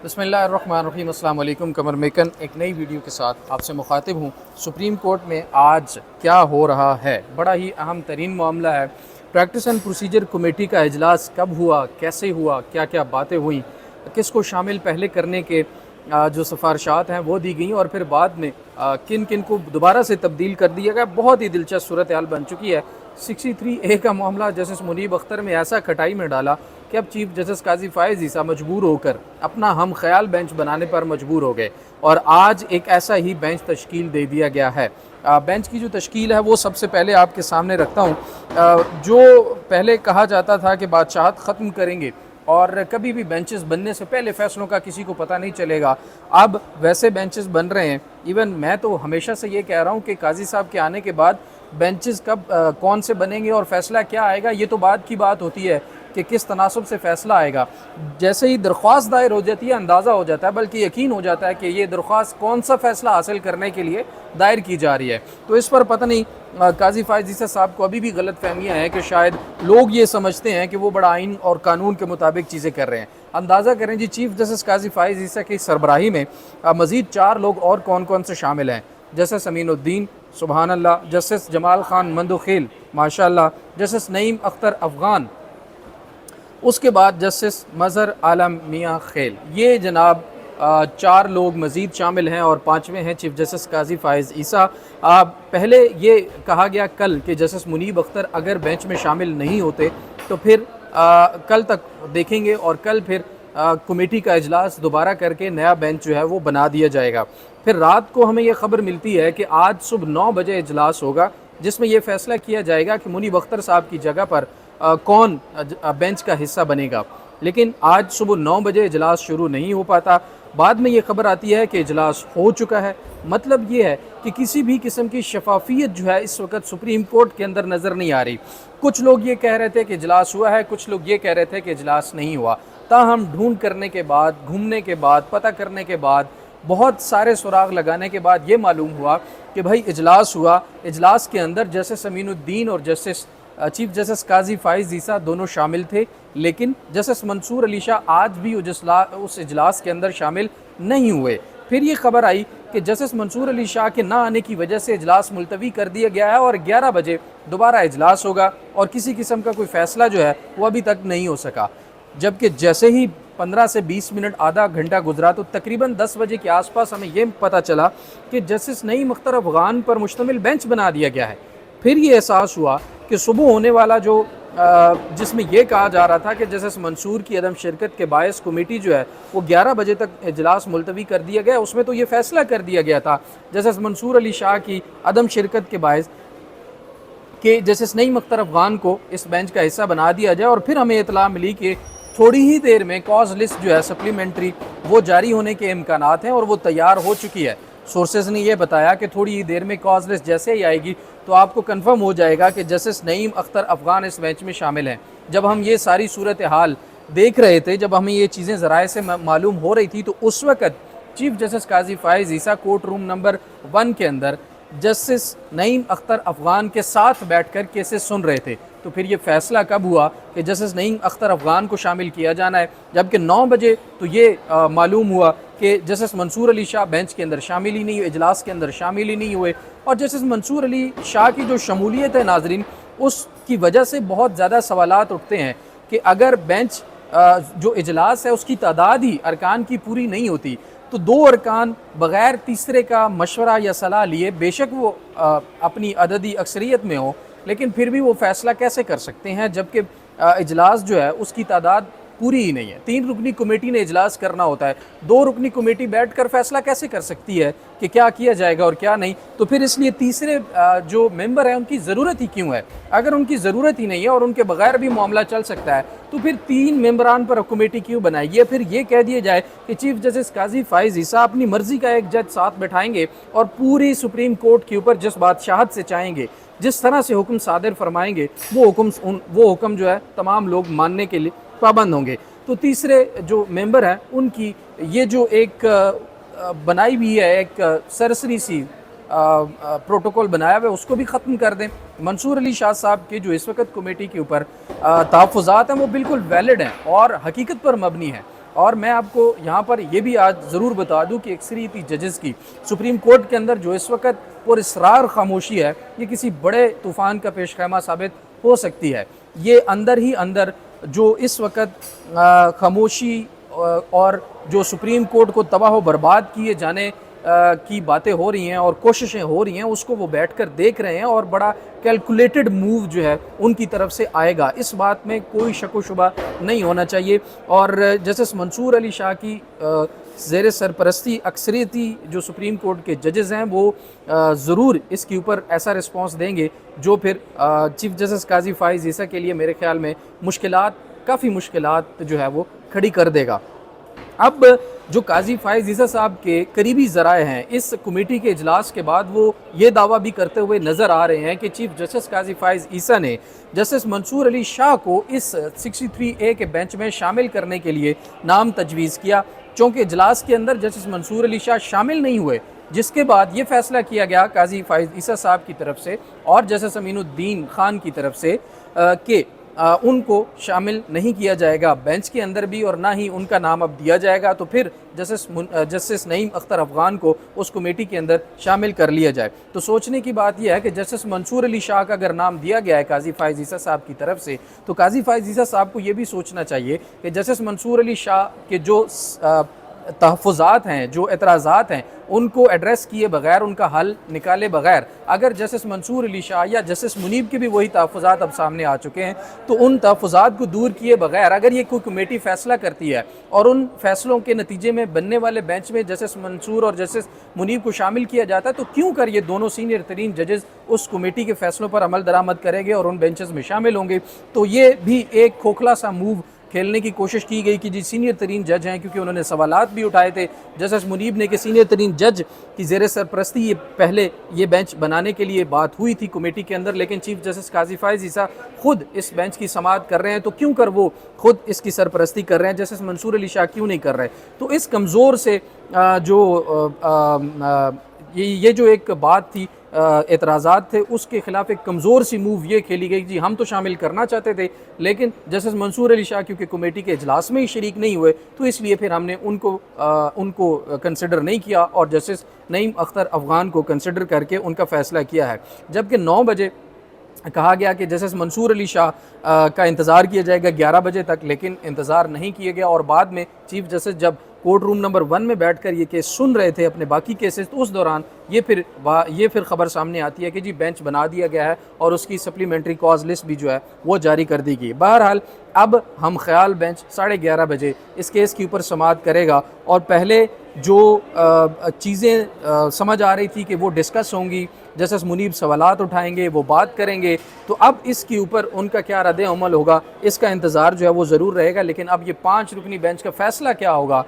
बिस्मिल्लाहिर्रहमानिर्रहीम। अस्सलाम वालेकुम। कमर मेकन एक नई वीडियो के साथ आपसे मुखातिब हूँ। सुप्रीम कोर्ट में आज क्या हो रहा है, बड़ा ही अहम तरीन मामला है। प्रैक्टिस एंड प्रोसीजर कमेटी का इजलास कब हुआ, कैसे हुआ, क्या क्या बातें हुई, किस को शामिल पहले करने के जो सिफारिशात हैं वो दी गई, और फिर बाद में किन किन को दोबारा से तब्दील कर दिया गया। बहुत ही दिलचस्प सूरत हाल बन चुकी है। 63A का मामला जस्टिस मुनीब अख्तर में ऐसा खटाई में डाला कि अब चीफ जस्टिस काजी फ़ाइज़ ईसा मजबूर होकर अपना हम ख्याल बेंच बनाने पर मजबूर हो गए, और आज एक ऐसा ही बेंच तश्कील दे दिया गया है। बेंच की जो तश्कील है वो सबसे पहले आपके सामने रखता हूँ। जो पहले कहा जाता था कि बादशाहत ख़त्म करेंगे और कभी भी बेंचेस बनने से पहले फ़ैसलों का किसी को पता नहीं चलेगा, अब वैसे बेंचेस बन रहे हैं। इवन मैं तो हमेशा से ये कह रहा हूँ कि काजी साहब के आने के बाद बेंचेस कब कौन से बनेंगे और फ़ैसला क्या आएगा, ये तो बाद की बात होती है कि किस तनासब से फ़ैसला आएगा। जैसे ही दरख्वास्त दायर हो जाती है अंदाज़ा हो जाता है, बल्कि यकीन हो जाता है कि ये दरख्वास्त कौन सा फ़ैसला हासिल करने के लिए दायर की जा रही है। तो इस पर पता नहीं काजी फ़ाइज़ ईसा साहब को अभी भी गलत फहमियाँ हैं कि शायद लोग ये समझते हैं कि वो बड़ा आइन और कानून के मुताबिक चीज़ें कर रहे हैं। अंदाज़ा करें जी, चीफ जस्टिस काजी फ़ाइज़ ईसा की सरबराही में मज़ीद 4 लोग और कौन कौन से शामिल हैं। जस्टिस अमीनुद्दीन, सुबहान अल्लाह, जस्टिस जमाल खान मंदोखेल, माशाअल्लाह, जस्टिस नईम अख्तर अफ़गान, उसके बाद जस्टिस मज़हर आलम मियाँ खेल। ये जनाब 4 लोग मज़ीद शामिल हैं, और 5वें हैं चीफ जस्टिस काजी फ़ाइज़ ईसा। पहले ये कहा गया कल कि जस्टिस मुनीब अख्तर अगर बेंच में शामिल नहीं होते तो फिर कल तक देखेंगे, और कल फिर कमेटी का इजलास दोबारा करके नया बेंच जो है वो बना दिया जाएगा। फिर रात को हमें ये ख़बर मिलती है कि आज सुबह 9 बजे इजलास होगा, जिसमें यह फ़ैसला किया जाएगा कि मुनीब अख्तर साहब की जगह पर कौन बेंच का हिस्सा बनेगा। लेकिन आज सुबह 9 बजे इजलास शुरू नहीं हो पाता। बाद में ये खबर आती है कि इजलास हो चुका है। मतलब ये है कि किसी भी किस्म की शफाफियत जो है इस वक्त सुप्रीम कोर्ट के अंदर नज़र नहीं आ रही। कुछ लोग ये कह रहे थे कि इजलास हुआ है, कुछ लोग ये कह रहे थे कि इजलास नहीं हुआ। ताहम ढूंढ करने के बाद, घूमने के बाद, पता करने के बाद, बहुत सारे सुराग लगाने के बाद ये मालूम हुआ कि भाई इजलास हुआ। इजलास के अंदर जस्टिस अमीनुद्दीन और जस्टिस चीफ जस्टिस काजी फ़ाइज़ ईसा दोनों शामिल थे, लेकिन जस्टिस मंसूर अली शाह आज भी उस इजलास के अंदर शामिल नहीं हुए। फिर ये खबर आई कि जस्टिस मंसूर अली शाह के ना आने की वजह से इजलास मुलतवी कर दिया गया है, और 11 बजे दोबारा इजलास होगा, और किसी किस्म का कोई फ़ैसला जो है वो अभी तक नहीं हो सका। जबकि जैसे ही 15 से 20 मिनट, आधा घंटा गुजरा तो तकरीबन 10 बजे के आसपास हमें ये पता चला कि जस्टिस नईम अख्तर अफ़गान पर मुश्तमिल बेंच बना दिया गया है। फिर ये एहसास हुआ कि सुबह होने वाला जो जिसमें यह कहा जा रहा था कि जस्टिस मंसूर की अदम शिरकत के बायस कमेटी जो है वो 11 बजे तक इजलास मुलतवी कर दिया गया, उसमें तो ये फ़ैसला कर दिया गया था जस्टिस मंसूर अली शाह की अदम शिरकत के बायस कि जस्टिस नईम अख्तर अफ़गान को इस बेंच का हिस्सा बना दिया जाए। और फिर हमें इतला मिली कि थोड़ी ही देर में कॉज लिस्ट जो है सप्लीमेंट्री वो जारी होने के इम्कानात हैं, और वो तैयार हो चुकी है। सोर्सेज ने यह बताया कि थोड़ी ही देर में कॉज लिस्ट जैसे ही आएगी तो आपको कंफर्म हो जाएगा कि जस्टिस नईम अख्तर अफ़गान इस बेंच में शामिल हैं। जब हम ये सारी सूरत हाल देख रहे थे, जब हमें ये चीज़ें ज़राए से मालूम हो रही थी, तो उस वक़्त चीफ जस्टिस काजी फ़ाइज़ ईसा कोर्ट रूम नंबर 1 के अंदर जस्टिस नईम अख्तर अफ़गान के साथ बैठकर केसेस सुन रहे थे। तो फिर ये फ़ैसला कब हुआ कि जस्टिस नईम अख्तर अफ़गान को शामिल किया जाना है, जबकि 9 बजे तो ये मालूम हुआ कि जस्टिस मंसूर अली शाह बेंच के अंदर शामिल ही नहीं हुए, इजलास के अंदर शामिल ही नहीं हुए। और जस्टिस मंसूर अली शाह की जो शमूलियत है नाजरीन, उसकी वजह से बहुत ज़्यादा सवालात उठते हैं कि अगर बेंच जो इजलास है उसकी तादाद ही अरकान की पूरी नहीं होती, तो 2 अरकान बग़ैर तीसरे का मशवरा या सलाह लिए, बेशक वो अपनी अददी अक्सरियत में हो, लेकिन फिर भी वो फ़ैसला कैसे कर सकते हैं जबकि इजलास जो है उसकी तादाद पूरी ही नहीं है। 3 रुकनी कमेटी ने इजलास करना होता है, 2 रुकनी कमेटी बैठकर फ़ैसला कैसे कर सकती है कि क्या किया जाएगा और क्या नहीं। तो फिर इसलिए तीसरे जो मेंबर हैं उनकी ज़रूरत ही क्यों है? अगर उनकी ज़रूरत ही नहीं है और उनके बगैर भी मामला चल सकता है, तो फिर 3 मेंबरान पर कमेटी क्यों बनाई? ये फिर ये कह दिया जाए कि चीफ जस्टिस काजी फ़ाइज़ ईसा अपनी मर्ज़ी का एक जज साथ बैठाएंगे और पूरी सुप्रीम कोर्ट के ऊपर जिस बादशाहत से चाहेंगे, जिस तरह से हुक्म सादिर फरमाएंगे, वो हुक्म जो है तमाम लोग मानने के लिए पाबंद होंगे। तो तीसरे जो मेंबर हैं उनकी ये जो एक बनाई हुई है, एक सरसरी सी प्रोटोकॉल बनाया हुआ है, उसको भी ख़त्म कर दें। मंसूर अली शाह साहब के जो इस वक्त कमेटी के ऊपर तहफ़्फ़ुज़ात हैं वो बिल्कुल वैलिड हैं और हकीकत पर मबनी है। اور میں آپ کو یہاں پر یہ بھی آج ضرور بتا دوں کہ اکثریتی ججز کی سپریم کورٹ کے اندر جو اس وقت پر اسرار خاموشی ہے، یہ کسی بڑے طوفان کا پیش خیمہ ثابت ہو سکتی ہے۔ یہ اندر ہی اندر جو اس وقت خاموشی اور جو سپریم کورٹ کو تباہ و برباد کیے جانے کی باتیں ہو رہی ہیں اور کوششیں ہو رہی ہیں، اس کو وہ بیٹھ کر دیکھ رہے ہیں، اور بڑا کیلکولیٹڈ موو جو ہے ان کی طرف سے آئے گا، اس بات میں کوئی شک و شبہ نہیں ہونا چاہیے۔ اور جسٹس منصور علی شاہ کی زیر سرپرستی اکثریتی جو سپریم کورٹ کے ججز ہیں وہ ضرور اس کے اوپر ایسا رسپانس دیں گے جو پھر چیف جسٹس قاضی فائز عیسیٰ کے لیے میرے خیال میں کافی مشکلات جو ہے وہ کھڑی کر دے گا۔ اب جو قاضی فائز عیسیٰ صاحب کے قریبی ذرائع ہیں، اس کمیٹی کے اجلاس کے بعد وہ یہ دعویٰ بھی کرتے ہوئے نظر آ رہے ہیں کہ چیف جسٹس قاضی فائز عیسیٰ نے جسٹس منصور علی شاہ کو اس 63A کے بینچ میں شامل کرنے کے لیے نام تجویز کیا، چونکہ اجلاس کے اندر جسٹس منصور علی شاہ شامل نہیں ہوئے، جس کے بعد یہ فیصلہ کیا گیا قاضی فائز عیسیٰ صاحب کی طرف سے اور جسٹس امین الدین خان کی طرف سے کہ ان کو شامل نہیں کیا جائے گا بینچ کے اندر بھی، اور نہ ہی ان کا نام اب دیا جائے گا، تو پھر جسٹس نعیم اختر افغان کو اس کمیٹی کے اندر شامل کر لیا جائے۔ تو سوچنے کی بات یہ ہے کہ جسٹس منصور علی شاہ کا اگر نام دیا گیا ہے قاضی فائز عیسیٰ صاحب کی طرف سے، تو قاضی فائز عیسیٰ صاحب کو یہ بھی سوچنا چاہیے کہ جسٹس منصور علی شاہ کے جو تحفظات ہیں، جو اعتراضات ہیں، ان کو ایڈریس کیے بغیر، ان کا حل نکالے بغیر اگر جسٹس منصور علی شاہ یا جسٹس منیب کے بھی وہی تحفظات اب سامنے آ چکے ہیں، تو ان تحفظات کو دور کیے بغیر اگر یہ کوئی کمیٹی فیصلہ کرتی ہے اور ان فیصلوں کے نتیجے میں بننے والے بینچ میں جسٹس منصور اور جسٹس منیب کو شامل کیا جاتا ہے، تو کیوں کر یہ دونوں سینئر ترین ججز اس کمیٹی کے فیصلوں پر عمل درآمد کریں گے اور ان بینچز میں شامل ہوں گے؟ تو یہ بھی ایک کھوکھلا سا موو کھیلنے کی کوشش کی گئی کہ جی سینئر ترین جج ہیں، کیونکہ انہوں نے سوالات بھی اٹھائے تھے جسٹس منیب نے کہ سینئر ترین جج کی زیر سرپرستی یہ پہلے یہ بینچ بنانے کے لیے بات ہوئی تھی کمیٹی کے اندر، لیکن چیف جسٹس قاضی فائز عیسیٰ خود اس بینچ کی سماعت کر رہے ہیں، تو کیوں کر وہ خود اس کی سرپرستی کر رہے ہیں، جسٹس منصور علی شاہ کیوں نہیں کر رہے؟ تو اس کمزور سے یہ جو ایک بات تھی، اعتراضات تھے، اس کے خلاف ایک کمزور سی موو یہ کھیلی گئی جی ہم تو شامل کرنا چاہتے تھے، لیکن جسٹس منصور علی شاہ کیونکہ کمیٹی کے اجلاس میں ہی شریک نہیں ہوئے، تو اس لیے پھر ہم نے ان کو کنسیڈر نہیں کیا اور جسٹس نعیم اختر افغان کو کنسیڈر کر کے ان کا فیصلہ کیا ہے۔ جبکہ 9 بجے کہا گیا کہ جسٹس منصور علی شاہ کا انتظار کیا جائے گا 11 بجے تک، لیکن انتظار نہیں کیا گیا، اور بعد میں چیف جسٹس جب کورٹ روم نمبر 1 میں بیٹھ کر یہ کیس سن رہے تھے اپنے باقی کیسز، تو اس دوران یہ پھر خبر سامنے آتی ہے کہ جی بینچ بنا دیا گیا ہے اور اس کی سپلیمنٹری کاز لسٹ بھی جو ہے وہ جاری کر دی گئی۔ بہرحال اب ہم خیال بینچ 11:30 بجے اس کیس کے اوپر سماعت کرے گا، اور پہلے جو چیزیں سمجھ آ رہی تھی کہ وہ ڈسکس ہوں گی، جسٹس منیب سوالات اٹھائیں گے، وہ بات کریں گے، تو اب اس کے اوپر ان کا کیا رد عمل ہوگا اس کا انتظار جو ہے وہ ضرور رہے گا۔ لیکن اب یہ 5 رکنی بینچ کا فیصلہ کیا ہوگا،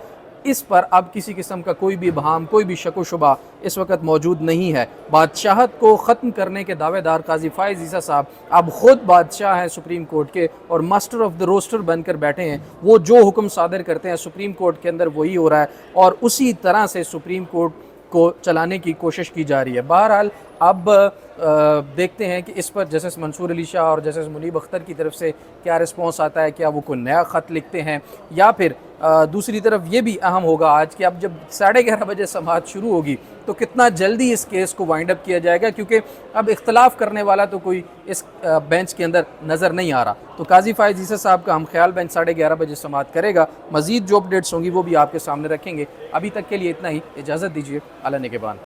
اس پر اب کسی قسم کا کوئی بھی ابہام، کوئی بھی شک و شبہ اس وقت موجود نہیں ہے۔ بادشاہت کو ختم کرنے کے دعوے دار قاضی فائز عیسیٰ صاحب اب خود بادشاہ ہیں سپریم کورٹ کے، اور ماسٹر آف دا روسٹر بن کر بیٹھے ہیں، وہ جو حکم صادر کرتے ہیں سپریم کورٹ کے اندر وہی ہو رہا ہے، اور اسی طرح سے سپریم کورٹ کو چلانے کی کوشش کی جا رہی ہے۔ بہرحال اب دیکھتے ہیں کہ اس پر جسٹس منصور علی شاہ اور جسٹس منیب اختر کی طرف سے کیا رسپانس آتا ہے، کیا وہ کوئی نیا خط لکھتے ہیں، یا پھر دوسری طرف یہ بھی اہم ہوگا آج کہ اب جب 11:30 بجے سماعت شروع ہوگی تو کتنا جلدی اس کیس کو وائنڈ اپ کیا جائے گا، کیونکہ اب اختلاف کرنے والا تو کوئی اس بینچ کے اندر نظر نہیں آ رہا۔ تو قاضی فائز عیسیٰ صاحب کا ہم خیال بینچ 11:30 بجے سماعت کرے گا، مزید جو اپڈیٹس ہوں گی وہ بھی آپ کے سامنے رکھیں گے۔ ابھی تک کے لیے اتنا ہی، اجازت دیجیے، اعلیٰ نگہبان۔